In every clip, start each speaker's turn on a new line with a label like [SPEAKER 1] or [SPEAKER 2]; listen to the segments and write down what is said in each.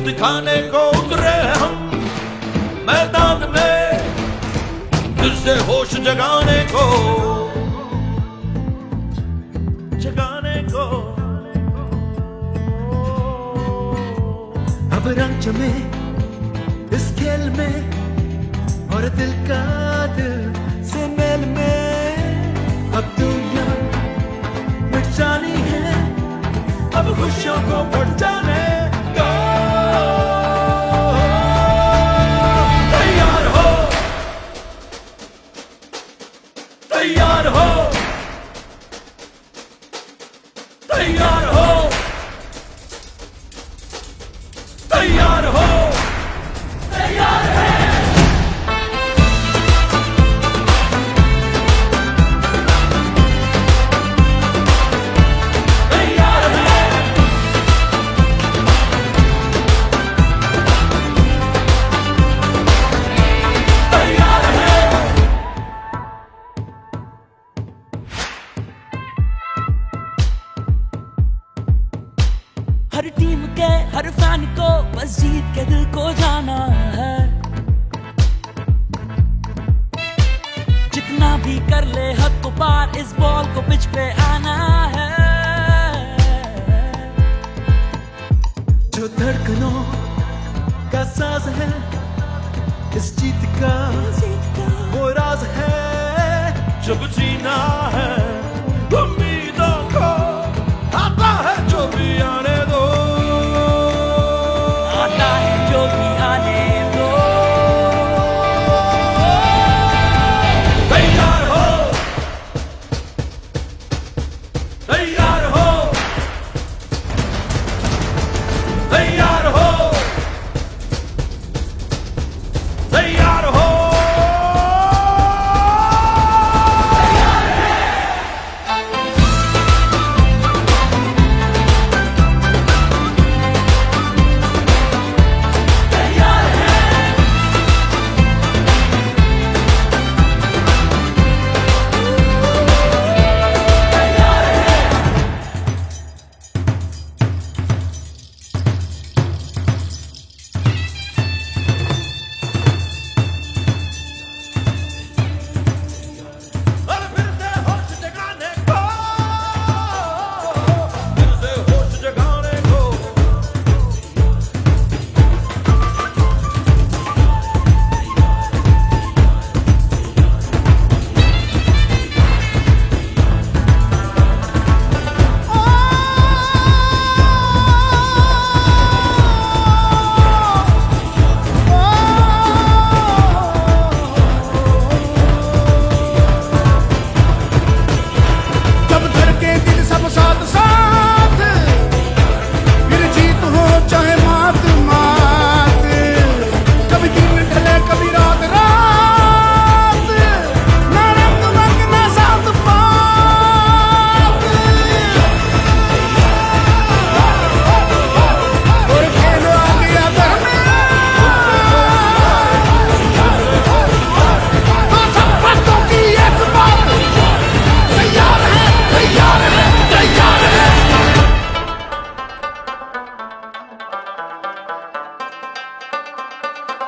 [SPEAKER 1] दिखाने को उतरे हम मैदान में, फिर से होश जगाने को, जगाने को।
[SPEAKER 2] अब रंग जमे इस खेल में और दिल का दिल से मेल में। अब दुनिया मिट जानी है, अब खुशियों को बढ़ जाने का।
[SPEAKER 1] तैयार हो, तैयार हो, तैयार हो, तैयार हो, तैयार है।
[SPEAKER 3] हर टीम के हर फैन को बस जीत के दिल को जाना है। जितना भी कर ले हद को पार, इस बॉल को पिच पे आना है।
[SPEAKER 2] जो धड़कनों का साज है, इस जीत का वो राज है।
[SPEAKER 1] जब जीना है उम्मीदों को, आता है जो भी आने दो,
[SPEAKER 3] आता है जो भी आने दो।
[SPEAKER 1] तैयार हो, तैयार हो, तैयार हो, तैयार हो।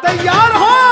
[SPEAKER 2] तैयार हो।